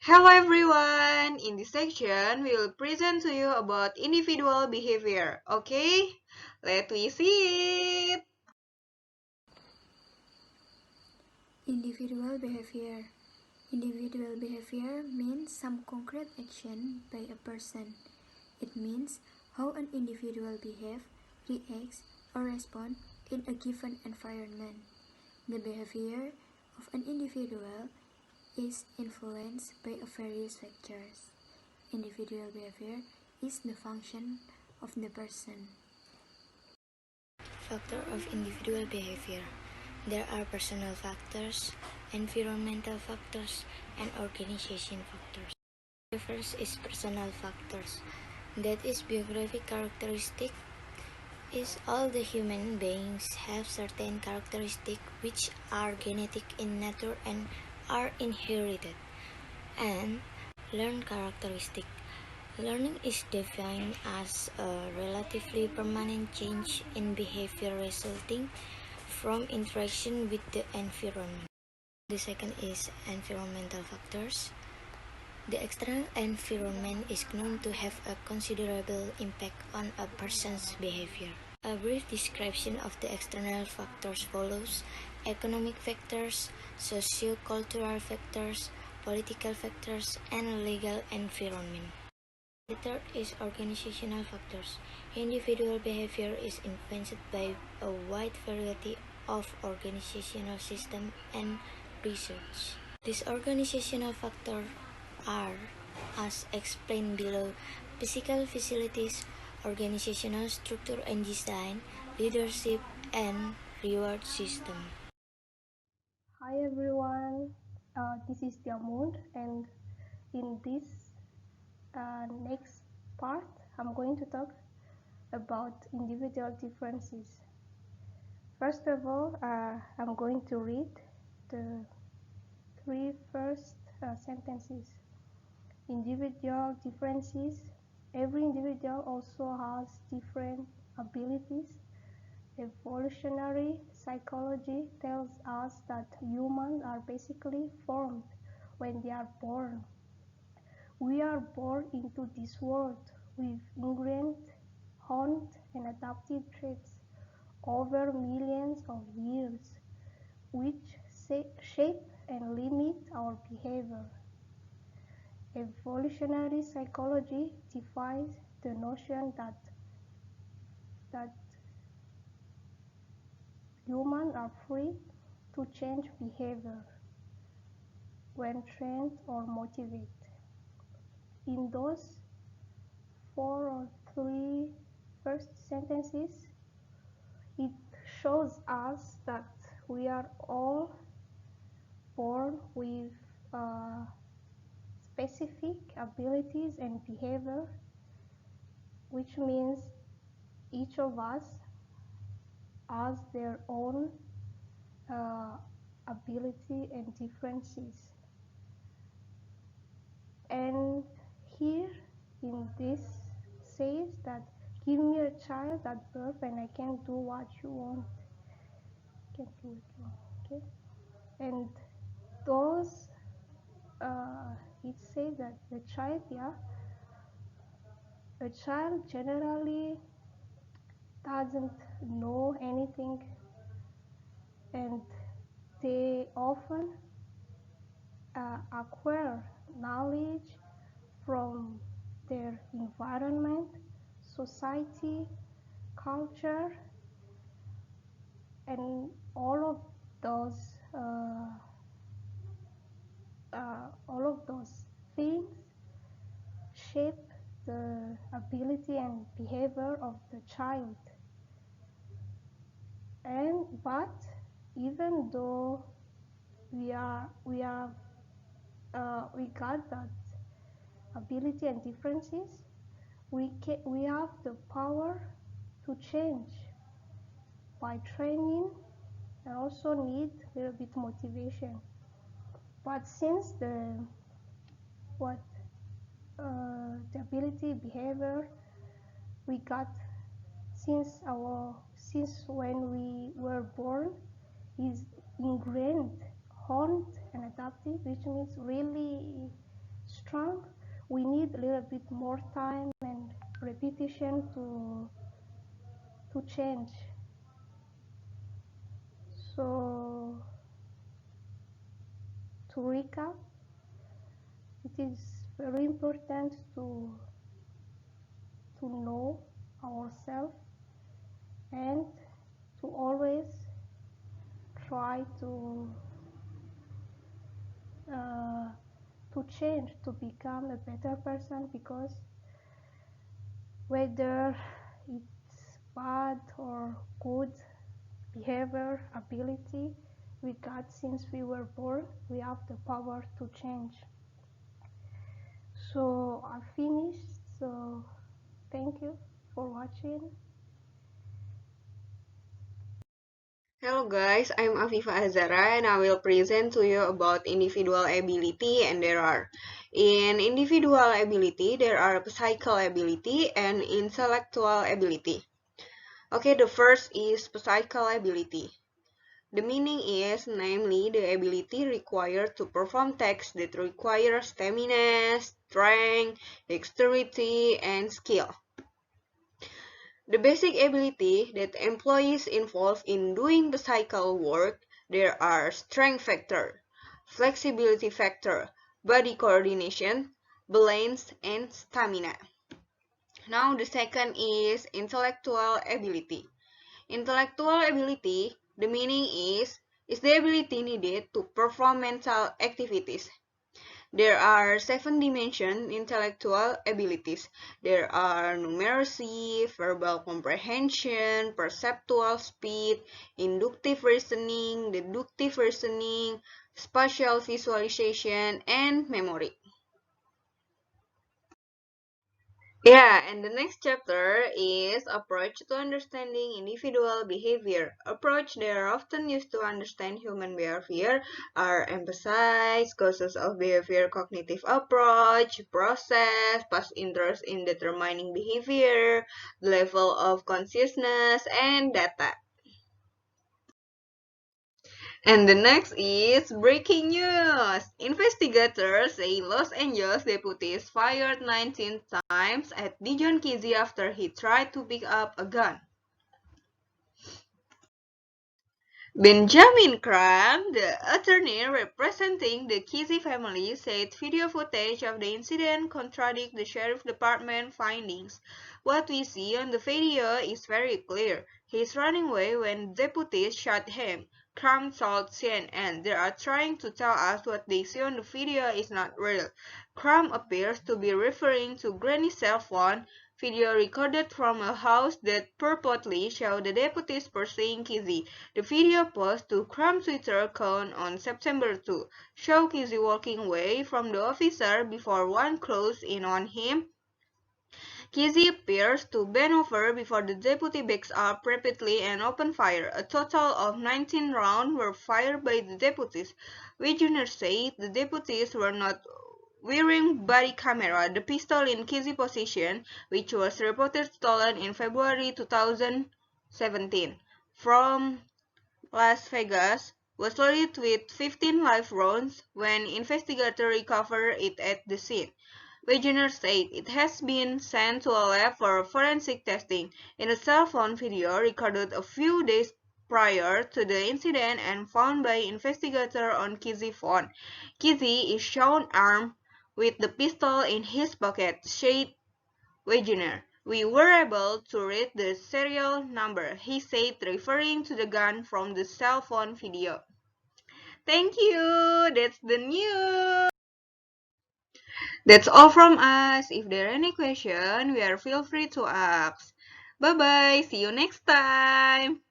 Hello everyone! In this section, we will present to you about individual behavior. Okay? Let me see it! Individual behavior. Individual behavior means some concrete action by a person. It means how an individual behaves, reacts, or responds in a given environment. The behavior of an individual is influenced by various factors. Individual behavior is the function of the person. Factor of individual behavior. There are personal factors, environmental factors, and organization factors. The first is personal factors. That is biographic characteristic. Is all the human beings have certain characteristics which are genetic in nature and are inherited. And learned characteristic. Learning is defined as a relatively permanent change in behavior resulting from interaction with the environment. The second is environmental factors. The external environment is known to have a considerable impact on a person's behavior. A brief description of the external factors follows: economic factors, socio-cultural factors, political factors, and legal environment. The third is organizational factors. Individual behavior is influenced by a wide variety of organizational systems and research. These organizational factors are, as explained below, physical facilities, organizational structure and design, leadership, and reward system. Hi everyone, this is Diamondra, and in this next part, I'm going to talk about individual differences. First of all, I'm going to read the three first sentences. Individual differences. Every individual also has different abilities. Evolutionary psychology tells us that humans are basically formed when they are born. We are born into this world with ingrained, honed, and adaptive traits over millions of years, which shape and limit our behavior. Evolutionary psychology defies the notion that humans are free to change behavior when trained or motivated. In those four or three first sentences, it shows us that we are all born with specific abilities and behavior, which means each of us has their own ability and differences. And here in this says that give me a child at birth and I can do what you want. Can do what you want. Okay? And those it says that the child, a child generally doesn't know anything, and they often acquire knowledge from their environment, society, culture, and all of those things shape the ability and behavior of the child. But even though we got that ability and differences, we have the power to change by training, and also need a little bit motivation. But since the ability behavior we got since when we were born is ingrained, honed, and adaptive, which means really strong, we need a little bit more time and repetition to change. So to recap, it is very important to know ourselves and to always try to change, to become a better person, because whether it's bad or good behavior, ability we got since we were born, we have the power to change. So I finished, so thank you for watching. Hello guys, I'm Afifah Azzahra and I will present to you about individual ability, and there are in individual ability there are psychical ability and intellectual ability. Okay, the first is psychical ability. The meaning is namely the ability required to perform tasks that require stamina, strength, dexterity, and skill. The basic ability that employees involved in doing the cycle work, there are strength factor, flexibility factor, body coordination, balance, and stamina. Now the second is intellectual ability. Intellectual ability, the meaning is the ability needed to perform mental activities. There are 7-dimension intellectual abilities. There are numeracy, verbal comprehension, perceptual speed, inductive reasoning, deductive reasoning, spatial visualization, and memory. Yeah, and the next chapter is approach to understanding individual behavior. Approach that are often used to understand human behavior are emphasize, causes of behavior, cognitive approach, process, past interest in determining behavior, level of consciousness, and data. And the next is breaking news. Investigators say Los Angeles deputies fired 19 times at Dijon Kizi after he tried to pick up a gun. Benjamin Crumb, the attorney representing the Kizi family, said video footage of the incident contradicts the sheriff department findings. What we see on the video is very clear. He's running away when deputies shot him. Crumb told CNN, "They are trying to tell us what they see on the video is not real." Crumb appears to be referring to Granny's cell phone. Video recorded from a house that purportedly showed the deputies pursuing Kizi. The video posted to Crumb's Twitter account on September 2 showed Kizi walking away from the officer before one closed in on him. Kizi appears to bend over before the deputy backs up rapidly and opened fire. A total of 19 rounds were fired by the deputies. Witnesses said the deputies were not wearing body camera. The pistol in Kizi's possession, which was reported stolen in February 2017 from Las Vegas, was loaded with 15 live rounds when investigators recovered it at the scene. Wagner said it has been sent to a lab for forensic testing. In a cell phone video recorded a few days prior to the incident and found by investigators on Kizi's phone, Kizi is shown armed with the pistol in his pocket, said Wagner. "We were able to read the serial number," he said, referring to the gun from the cell phone video. Thank you. That's the news. That's all from us. If there are any questions, feel free to ask. Bye bye. See you next time.